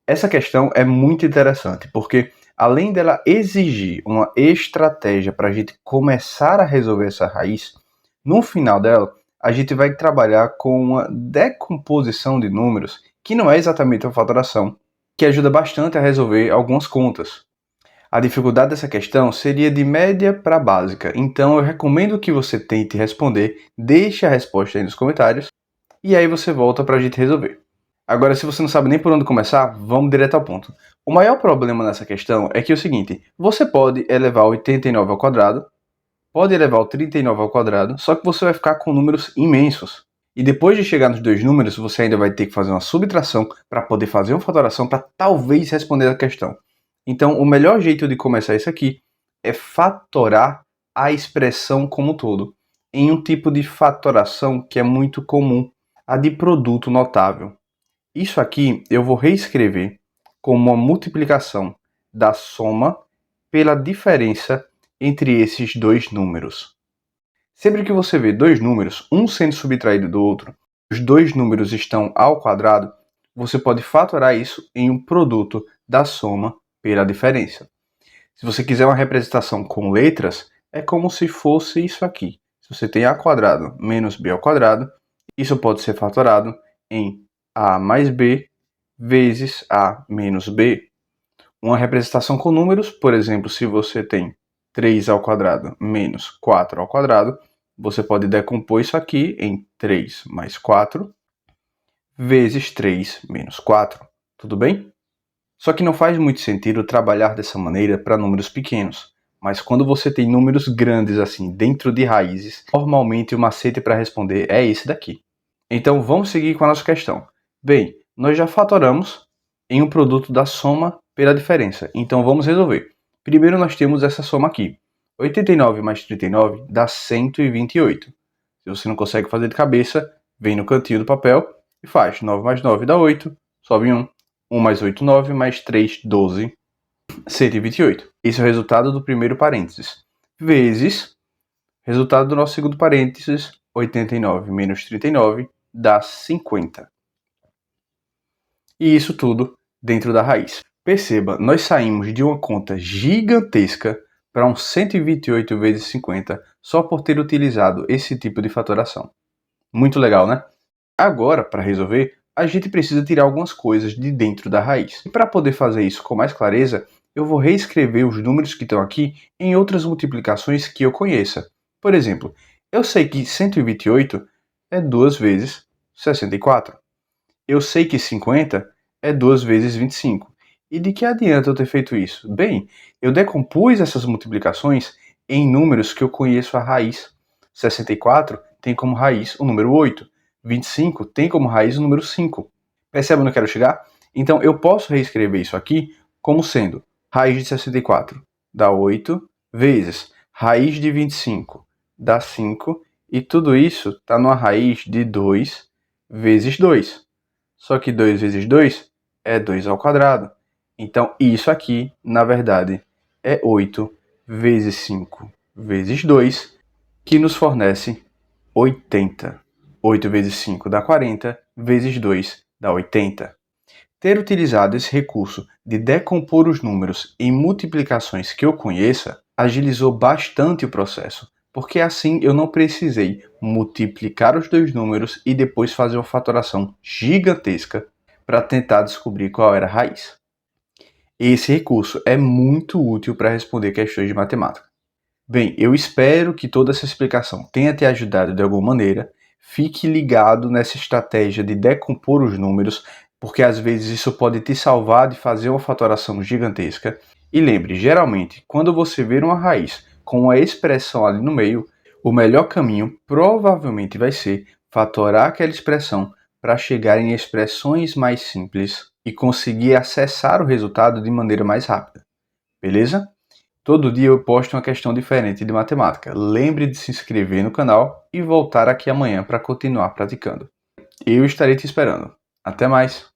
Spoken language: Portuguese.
Essa questão é muito interessante, porque além dela exigir uma estratégia para a gente começar a resolver essa raiz, no final dela, a gente vai trabalhar com uma decomposição de números, que não é exatamente uma fatoração, que ajuda bastante a resolver algumas contas. A dificuldade dessa questão seria de média para básica, então eu recomendo que você tente responder, deixe a resposta aí nos comentários, e aí você volta para a gente resolver. Agora, se você não sabe nem por onde começar, vamos direto ao ponto. O maior problema nessa questão é que é o seguinte, você pode elevar 89 ao quadrado, pode elevar o 39 ao quadrado, só que você vai ficar com números imensos. E depois de chegar nos dois números, você ainda vai ter que fazer uma subtração para poder fazer uma fatoração para talvez responder a questão. Então, o melhor jeito de começar isso aqui é fatorar a expressão como um todo, em um tipo de fatoração que é muito comum, a de produto notável. Isso aqui eu vou reescrever como uma multiplicação da soma pela diferença entre esses dois números. Sempre que você vê dois números, um sendo subtraído do outro, os dois números estão ao quadrado, você pode fatorar isso em um produto da soma pela diferença. Se você quiser uma representação com letras, é como se fosse isso aqui. Se você tem a quadrado menos b ao quadrado, isso pode ser fatorado em a mais b vezes a menos b. Uma representação com números, por exemplo, se você tem 3 ao quadrado menos 4 ao quadrado, você pode decompor isso aqui em 3 mais 4 vezes 3 menos 4. Tudo bem? Só que não faz muito sentido trabalhar dessa maneira para números pequenos. Mas quando você tem números grandes assim dentro de raízes, normalmente o macete para responder é esse daqui. Então vamos seguir com a nossa questão. Bem, nós já fatoramos em um produto da soma pela diferença. Então vamos resolver. Primeiro nós temos essa soma aqui. 89 mais 39 dá 128. Se você não consegue fazer de cabeça, vem no cantinho do papel e faz. 9 mais 9 dá 8, sobe 1. 1 mais 8, 9, mais 3, 12, 128. Esse é o resultado do primeiro parênteses. Vezes, resultado do nosso segundo parênteses, 89 menos 39, dá 50. E isso tudo dentro da raiz. Perceba, nós saímos de uma conta gigantesca para um 128 vezes 50 só por ter utilizado esse tipo de fatoração. Muito legal, né? Agora, para resolver, a gente precisa tirar algumas coisas de dentro da raiz. E para poder fazer isso com mais clareza, eu vou reescrever os números que estão aqui em outras multiplicações que eu conheça. Por exemplo, eu sei que 128 é 2 vezes 64. Eu sei que 50 é 2 vezes 25. E de que adianta eu ter feito isso? Bem, eu decompus essas multiplicações em números que eu conheço a raiz. 64 tem como raiz o número 8. 25 tem como raiz o número 5. Percebe onde eu quero chegar? Então eu posso reescrever isso aqui como sendo raiz de 64 dá 8 vezes raiz de 25 dá 5 e tudo isso está numa raiz de 2 vezes 2. Só que 2 vezes 2 é 2 ao quadrado. Então isso aqui, na verdade, é 8 vezes 5 vezes 2, que nos fornece 80. 8 vezes 5 dá 40, vezes 2 dá 80. Ter utilizado esse recurso de decompor os números em multiplicações que eu conheça agilizou bastante o processo, porque assim eu não precisei multiplicar os dois números e depois fazer uma fatoração gigantesca para tentar descobrir qual era a raiz. Esse recurso é muito útil para responder questões de matemática. Bem, eu espero que toda essa explicação tenha te ajudado de alguma maneira. Fique ligado nessa estratégia de decompor os números, porque às vezes isso pode te salvar de fazer uma fatoração gigantesca. E lembre, geralmente, quando você ver uma raiz com uma expressão ali no meio, o melhor caminho provavelmente vai ser fatorar aquela expressão para chegar em expressões mais simples e conseguir acessar o resultado de maneira mais rápida. Beleza? Todo dia eu posto uma questão diferente de matemática. Lembre de se inscrever no canal e voltar aqui amanhã para continuar praticando. Eu estarei te esperando. Até mais!